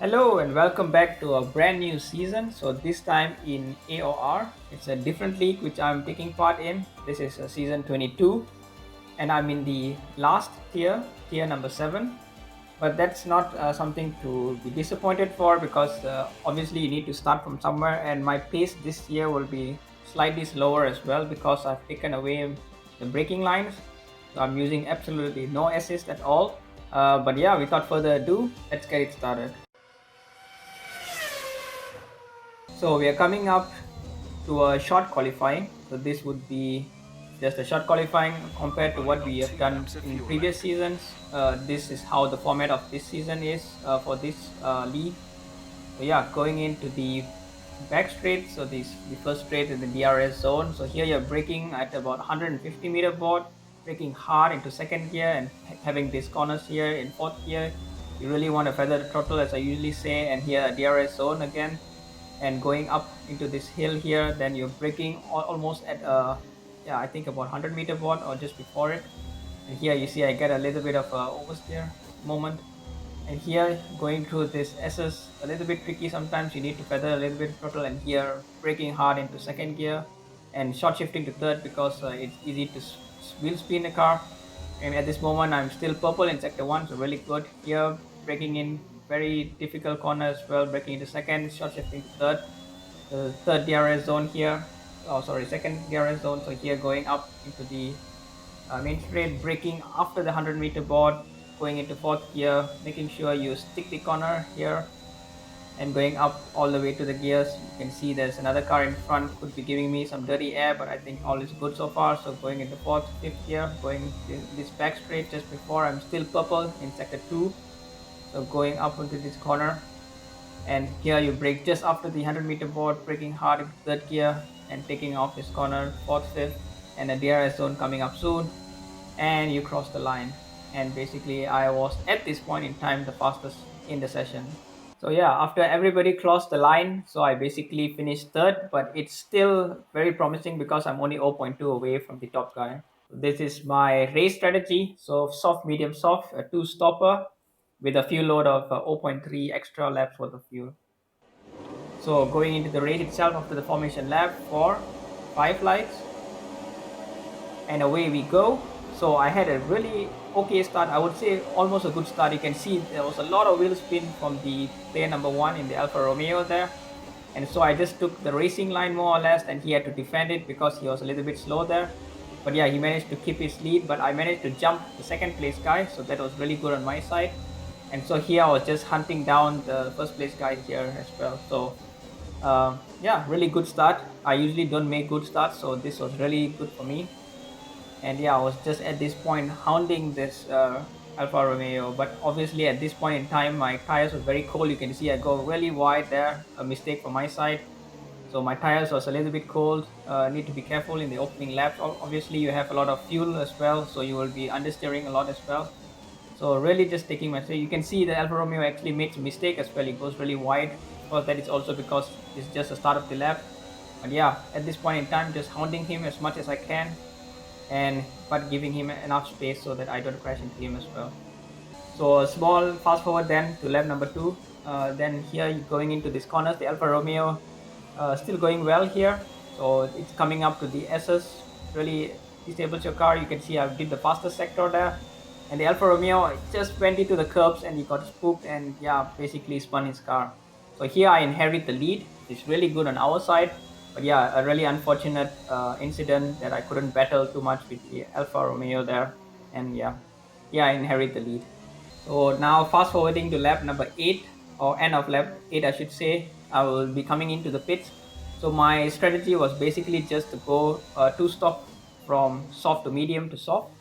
Hello and welcome back to a brand new season. So this time in AOR, it's a different league which I'm taking part in. This is season 22 and I'm in the last tier, tier number 7. But that's not something to be disappointed for because obviously you need to start from somewhere and my pace this year will be slightly slower as well because I've taken away the braking lines. So I'm using absolutely no assist at all. But yeah, without further ado, let's get it started. So we are coming up to a short qualifying. So this would be just a short qualifying compared to what we have done in previous seasons. This is how the format of this season is for this league. So yeah, going into the back straight. So this the first straight in the DRS zone. So here you're braking at about 150-meter board, braking hard into second gear and having these corners here in fourth gear. You really want to feather the throttle as I usually say, and here a DRS zone again and going up into this hill here, then you're braking almost at yeah, I think about 100-meter board or just before it. And here you see I get a little bit of oversteer moment, and here going through this SS a little bit tricky. Sometimes you need to feather a little bit of throttle, and here braking hard into second gear and short shifting to third because it's easy to wheel spin the car. And at this moment I'm still purple in sector 1, so really good here, braking in very difficult corner as well, braking into second, short shifting to third, the third DRS zone here. Oh, sorry, second DRS zone. So here going up into the main straight, braking after the 100-meter board, going into fourth gear, making sure you stick the corner here and going up all the way to the gears. You can see there's another car in front, could be giving me some dirty air, but I think all is good so far. So going into fourth, fifth gear, going this back straight just before I'm still purple in sector 2. So going up into this corner, and here you brake just after the 100-meter board, braking hard into third gear and taking off this corner, fourth, fifth, and a DRS zone coming up soon, and you cross the line. And basically I was at this point in time the fastest in the session. So yeah, after everybody crossed the line, so I basically finished third, but it's still very promising because I'm only 0.2 away from the top guy. This is my race strategy. So soft, medium, soft, a two stopper with a fuel load of 0.3 extra laps worth of fuel. So going into the race itself after the formation lap for 5 lights, and away we go. So I had a really okay start. I would say almost a good start. You can see there was a lot of wheel spin from the player number 1 in the Alfa Romeo there. And so I just took the racing line more or less, and he had to defend it because he was a little bit slow there. But yeah, he managed to keep his lead, but I managed to jump the second place guy, so that was really good on my side. And so here I was just hunting down the first place guy here as well. So yeah, really good start. I usually don't make good starts, so this was really good for me. And yeah, I was just at this point hounding this Alfa Romeo, but obviously at this point in time my tires were very cold. You can see I go really wide there, a mistake from my side. So my tires was a little bit cold. Need to be careful in the opening laps. Obviously you have a lot of fuel as well, so you will be understeering a lot as well. So really just taking my time. You can see the Alfa Romeo actually makes a mistake as well. It goes really wide. Of course, that is also because it's just the start of the lap. But yeah, at this point in time, just hounding him as much as I can, and but giving him enough space so that I don't crash into him as well. So a small fast forward then to lap number 2. Then here going into this corners, the Alfa Romeo still going well here. So it's coming up to the SS, really disables your car. You can see I did the fastest sector there. And the Alfa Romeo just went into the curbs and he got spooked and yeah, basically spun his car. So here I inherit the lead. It's really good on our side. But yeah, a really unfortunate incident that I couldn't battle too much with the Alfa Romeo there. And yeah, I inherit the lead. So now fast forwarding to lap number 8, or end of lap 8 I should say, I will be coming into the pits. So my strategy was basically just to go two stop from soft to medium to soft.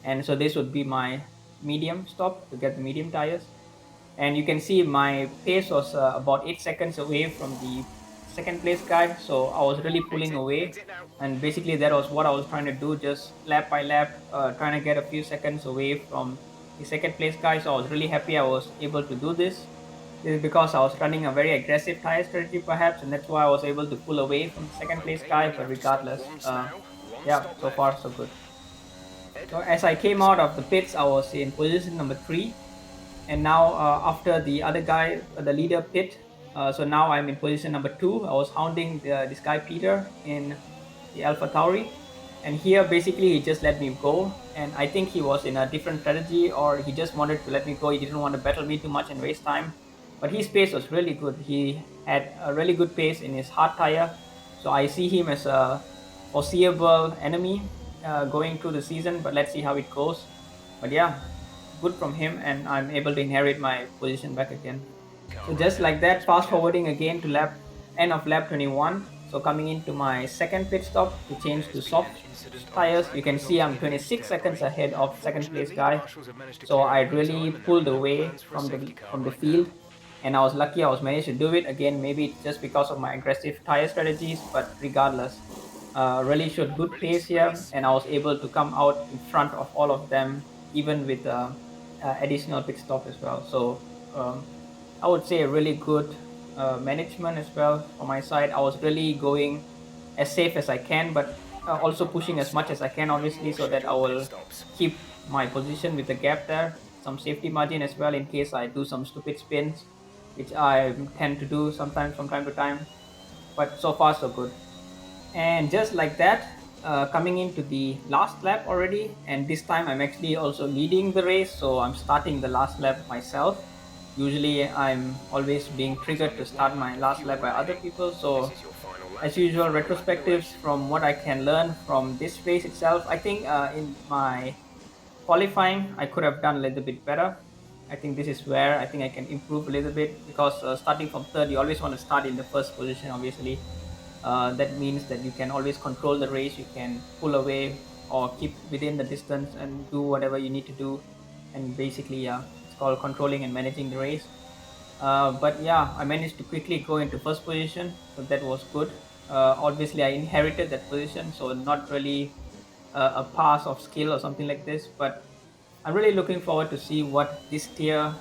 And so this would be my medium stop to get the medium tires. And you can see my pace was about 8 seconds away from the second place guy. So I was really pulling away. And basically that was what I was trying to do, just lap by lap, trying to get a few seconds away from the second place guy. So I was really happy I was able to do this. This is because I was running a very aggressive tire strategy perhaps, and that's why I was able to pull away from the second place guy. But regardless, yeah, so far so good. So as I came out of the pits, I was in position number 3. And now after the other guy, the leader pit, so now I'm in position number 2. I was hounding this guy Peter in the Alpha Tauri, and here basically he just let me go, and I think he was in a different strategy, or he just wanted to let me go. He didn't want to battle me too much and waste time, but his pace was really good. He had a really good pace in his hard tire, so I see him as a foreseeable enemy going through the season, but let's see how it goes. But yeah, good from him, and I'm able to inherit my position back again. So just like that, fast forwarding again to lap end of lap 21. So coming into my second pit stop to change to soft tires, you can see I'm 26 seconds ahead of second place guy. So I really pulled away from the field, and I was lucky I was managed to do it again. Maybe it's just because of my aggressive tire strategies, but regardless, really showed good pace here, and I was able to come out in front of all of them, even with additional pit stop as well. So I would say a really good management as well on my side. I was really going as safe as I can, but also pushing as much as I can, obviously, so that I will keep my position with the gap there, some safety margin as well in case I do some stupid spins, which I tend to do sometimes from time to time. But so far so good. And just like that, coming into the last lap already, and this time I'm actually also leading the race, so I'm starting the last lap myself. Usually I'm always being triggered to start my last lap by other people, so as usual, retrospectives from what I can learn from this race itself. I think in my qualifying I could have done a little bit better. I think this is where I think I can improve a little bit, because starting from third, you always want to start in the first position, obviously. That means that you can always control the race, you can pull away or keep within the distance and do whatever you need to do. And basically, yeah, it's called controlling and managing the race. But yeah, I managed to quickly go into first position, so that was good. Obviously I inherited that position, so not really a pass of skill or something like this, but I'm really looking forward to see what this tier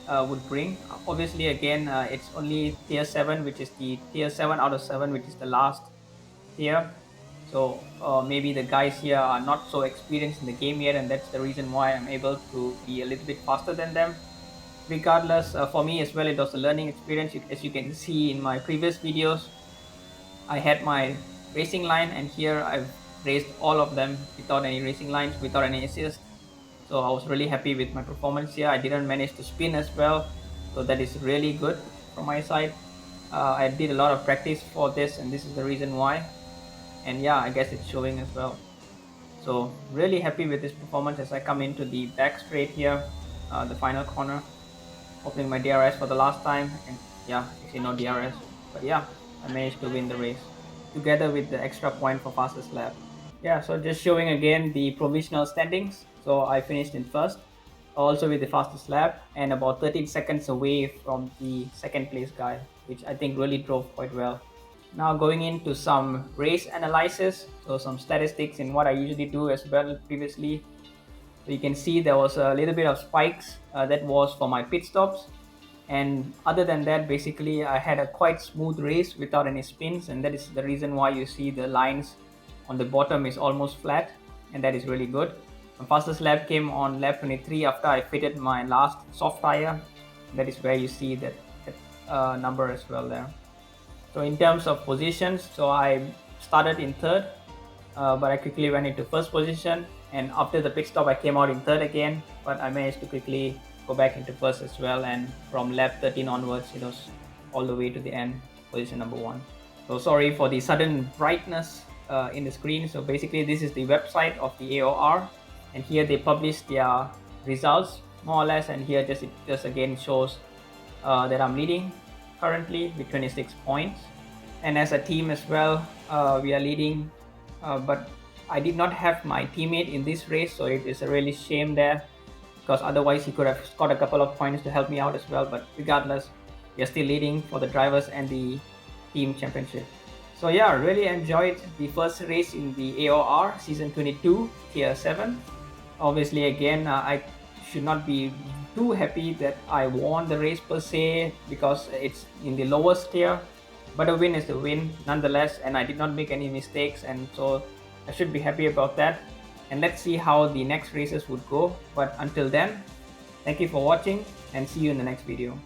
would bring. Obviously, again, it's only tier 7, which is the tier 7 out of 7, which is the last tier. So maybe the guys here are not so experienced in the game yet, and that's the reason why I'm able to be a little bit faster than them. Regardless, for me as well, it was a learning experience. As you can see in my previous videos, I had my racing line, and here I've raced all of them without any racing lines, without any assist. So I was really happy with my performance here. I didn't manage to spin as well, so that is really good from my side. I did a lot of practice for this, and this is the reason why. And yeah, I guess it's showing as well. So really happy with this performance as I come into the back straight here, the final corner, opening my DRS for the last time, and yeah, you see no DRS, but yeah, I managed to win the race together with the extra point for fastest lap. Yeah, so just showing again the provisional standings. So I finished in first, also with the fastest lap, and about 13 seconds away from the second place guy, which I think really drove quite well. Now going into some race analysis, so some statistics in what I usually do as well previously. So you can see there was a little bit of spikes, that was for my pit stops. And other than that, basically I had a quite smooth race without any spins, and that is the reason why you see the lines on the bottom is almost flat, and that is really good. My fastest lap came on lap 23 after I fitted my last soft tire. That is where you see that number as well there. So in terms of positions, so I started in third, but I quickly went into first position, and after the pit stop I came out in third again, but I managed to quickly go back into first as well, and from lap 13 onwards it was all the way to the end, position number 1. So sorry for the sudden brightness in the screen. So basically this is the website of the AOR, and here they publish their results more or less, and here it just again shows that I'm leading currently with 26 points, and as a team as well, we are leading, but I did not have my teammate in this race, so it is a really shame there, because otherwise he could have scored a couple of points to help me out as well. But regardless, we are still leading for the drivers and the team championship. So yeah, really enjoyed the first race in the AOR season 22 tier 7. Obviously again, I should not be too happy that I won the race per se, because it's in the lowest tier, but a win is a win nonetheless, and I did not make any mistakes, and so I should be happy about that. And let's see how the next races would go. But until then, thank you for watching. and see you in the next video.